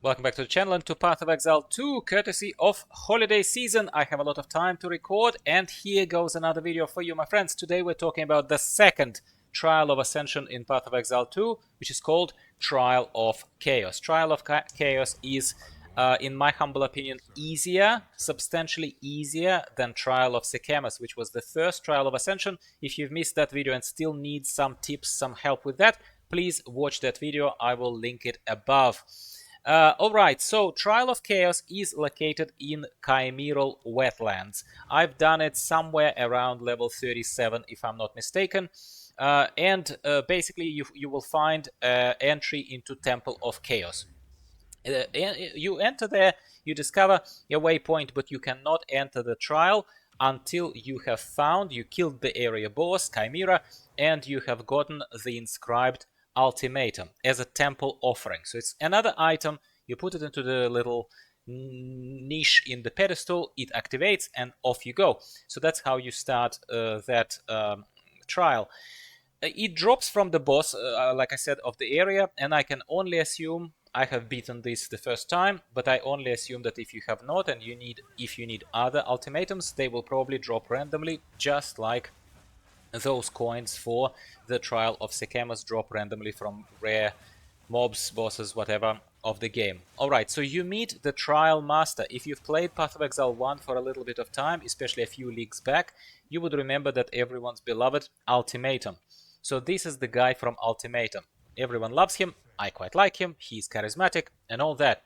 Welcome back to the channel and to Path of Exile 2, courtesy of holiday season. I have a lot of time to record, and here goes another video for you, my friends. Today we're talking about the second Trial of Ascension in Path of Exile 2, which is called Trial of Chaos. Trial of Chaos is, in my humble opinion, easier, substantially easier than Trial of Sekhema, which was the first Trial of Ascension. If you've missed that video and still need some tips, some help with that, please watch that video. I will link it above. Alright, so Trial of Chaos is located in Chimeral Wetlands. I've done it somewhere around level 37, if I'm not mistaken. Basically, you will find entry into Temple of Chaos. You enter there, you discover a waypoint, but you cannot enter the trial until you killed the area boss, Chimera, and you have gotten the inscribed Ultimatum as a temple offering. So it's another item, you put it into the little niche in the pedestal, it activates, and off you go. So that's how you start that trial. It drops from the boss, like I said, of the area, and I can only assume I have beaten this the first time, but I only assume that if you have not and if you need other ultimatums, they will probably drop randomly, just like those coins for the Trial of Sekhema drop randomly from rare mobs, bosses, whatever of the game. Alright, so you meet the Trial Master. If you've played Path of Exile 1 for a little bit of time, especially a few leagues back, you would remember that everyone's beloved Ultimatum. So this is the guy from Ultimatum. Everyone loves him, I quite like him, he's charismatic and all that.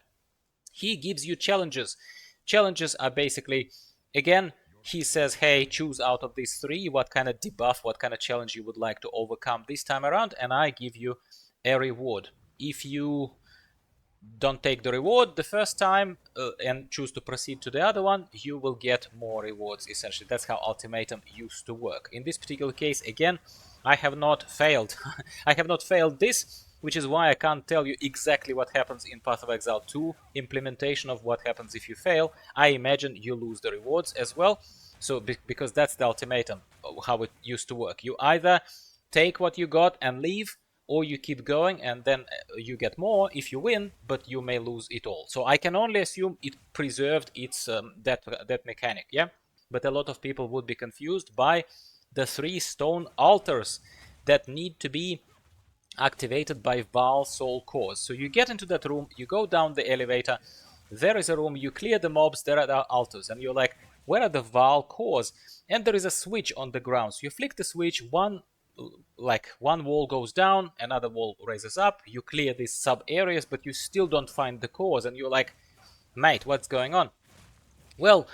He gives you challenges. Challenges are basically, again, he says, hey, choose out of these three what kind of debuff, what kind of challenge you would like to overcome this time around, and I give you a reward. If you don't take the reward the first time and choose to proceed to the other one, you will get more rewards, essentially. That's how Ultimatum used to work. In this particular case, again, I have not failed. I have not failed this, which is why I can't tell you exactly what happens in Path of Exile 2 implementation of what happens if you fail. I imagine you lose the rewards as well. So because that's the Ultimatum, how it used to work. You either take what you got and leave, or you keep going and then you get more if you win, but you may lose it all. So I can only assume it preserved its that mechanic, yeah? But a lot of people would be confused by the 3 stone altars that need to be activated by Vaal Soul Cause. So you get into that room, you go down the elevator, there is a room, you clear the mobs, there are the altars, and you're like, where are the Vaal Cause? And there is a switch on the ground. So you flick the switch, one wall goes down, another wall raises up, you clear these sub areas, but you still don't find the cause, and you're like, mate, what's going on? Well,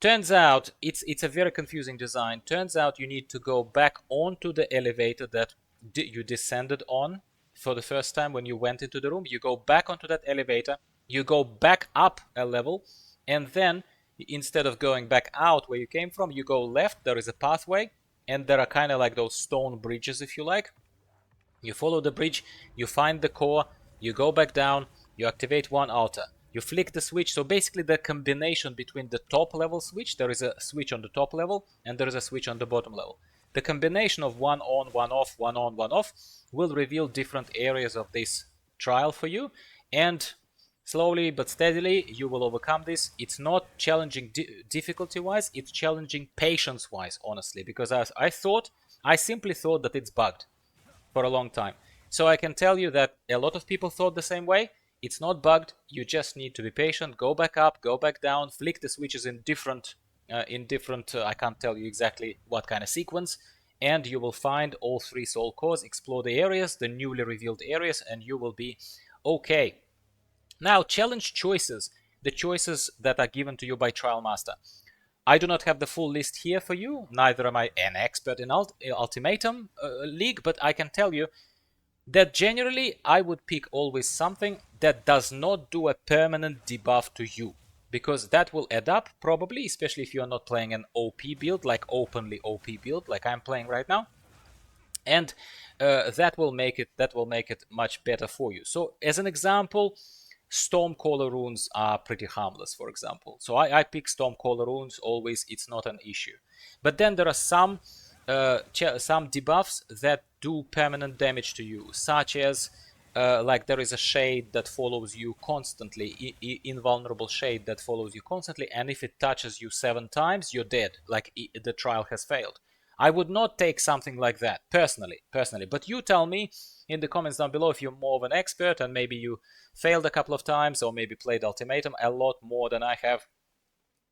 turns out it's a very confusing design. Turns out you need to go back onto the elevator that you descended on for the first time when you went into the room. You go back onto that elevator, you go back up a level, and then instead of going back out where you came from, you go left, there is a pathway, and there are kind of like those stone bridges, if you like. You follow the bridge, you find the core, you go back down, you activate one altar, you flick the switch. So basically the combination between the top level switch, there is a switch on the top level, and there is a switch on the bottom level. The combination of one on, one off, one on, one off will reveal different areas of this trial for you, and slowly but steadily you will overcome this. It's not challenging difficulty-wise, it's challenging patience-wise, honestly, because I simply thought that it's bugged for a long time. So I can tell you that a lot of people thought the same way. It's not bugged, you just need to be patient, go back up, go back down, flick the switches in different, I can't tell you exactly what kind of sequence, and you will find all 3 soul cores, explore the areas, the newly revealed areas, and you will be okay. Now, challenge choices, the choices that are given to you by Trial Master. I do not have the full list here for you, neither am I an expert in Ultimatum League, but I can tell you that generally I would pick always something that does not do a permanent debuff to you, because that will add up probably, especially if you are not playing an OP build, like openly OP build, like I'm playing right now. And that will make it much better for you. So as an example, Stormcaller runes are pretty harmless, for example. So I pick Stormcaller runes always, it's not an issue. But then there are some debuffs that do permanent damage to you, such as like there is a shade that follows you constantly, invulnerable shade that follows you constantly, and if it touches you 7 times, you're dead, like the trial has failed. I would not take something like that, personally, but you tell me in the comments down below if you're more of an expert and maybe you failed a couple of times or maybe played Ultimatum a lot more than I have,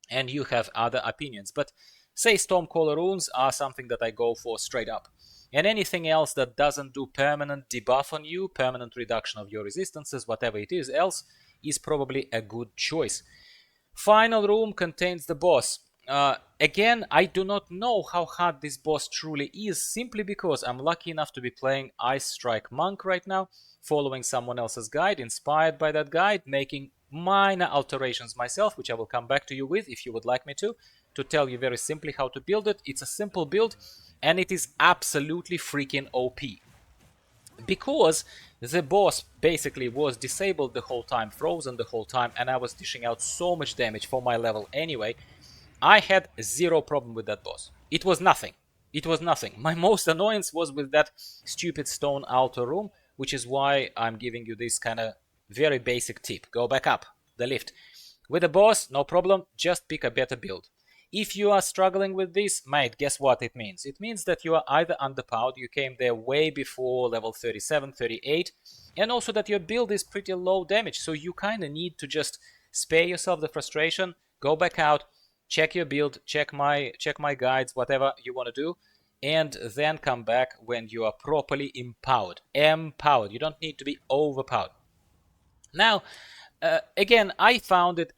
and you have other opinions. But say Stormcaller runes are something that I go for straight up. And anything else that doesn't do permanent debuff on you, permanent reduction of your resistances, whatever it is else, is probably a good choice. Final room contains the boss. Again, I do not know how hard this boss truly is, simply because I'm lucky enough to be playing Ice Strike Monk right now, following someone else's guide, inspired by that guide, making minor alterations myself, which I will come back to you with if you would like me to tell you very simply how to build it. It's a simple build, and it is absolutely freaking OP. Because the boss basically was disabled the whole time, frozen the whole time, and I was dishing out so much damage for my level anyway, I had zero problem with that boss. It was nothing. It was nothing. My most annoyance was with that stupid stone altar room, which is why I'm giving you this kind of very basic tip. Go back up the lift. With the boss, no problem, just pick a better build. If you are struggling with this, mate, guess what it means? It means that you are either underpowered, you came there way before level 37, 38, and also that your build is pretty low damage, so you kind of need to just spare yourself the frustration, go back out, check your build, check my guides, whatever you want to do, and then come back when you are properly empowered. Empowered. You don't need to be overpowered. Now, again, I found it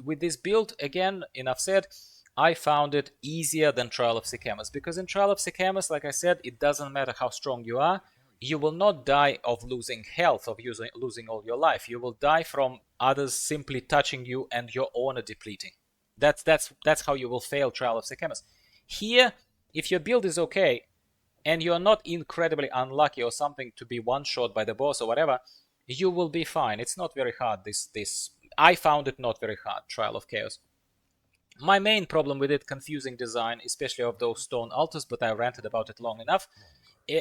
with this build, again, enough said, I found it easier than Trial of Sekhema, because in Trial of Sekhema, like I said, it doesn't matter how strong you are, you will not die of losing health, of losing all your life. You will die from others simply touching you and your honor depleting. That's how you will fail Trial of Sekhema. Here, if your build is okay, and you're not incredibly unlucky or something to be one-shot by the boss or whatever, you will be fine. It's not very hard, I found it not very hard, Trial of Chaos. My main problem with it, confusing design, especially of those stone altars, but I ranted about it long enough,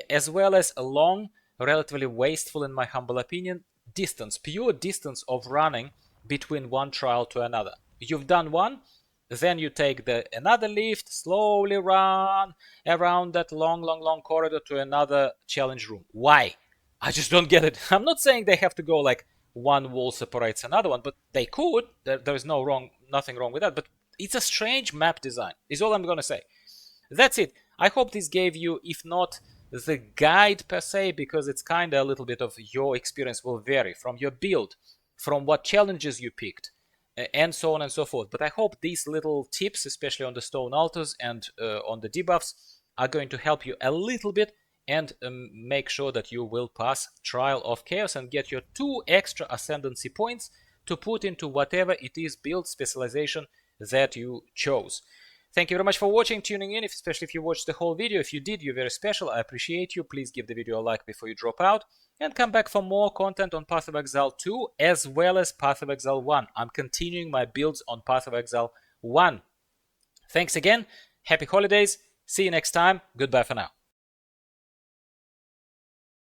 as well as a long, relatively wasteful in my humble opinion, distance, pure distance of running between one trial to another. You've done one, then you take another lift, slowly run around that long corridor to another challenge room. Why? I just don't get it. I'm not saying they have to go like one wall separates another one, but they could. There's nothing wrong with that, but it's a strange map design, is all I'm gonna say. That's it. I hope this gave you, if not the guide per se, because it's kind of a little bit of your experience will vary from your build, from what challenges you picked, and so on and so forth. But I hope these little tips, especially on the stone altars and on the debuffs, are going to help you a little bit and make sure that you will pass Trial of Chaos and get your 2 extra Ascendancy points to put into whatever it is build specialization that you chose. Thank you very much for watching, tuning in, especially if you watched the whole video. If you did, you're very special. I appreciate you. Please give the video a like before you drop out. And come back for more content on Path of Exile 2 as well as Path of Exile 1. I'm continuing my builds on Path of Exile 1. Thanks again. Happy holidays. See you next time. Goodbye for now.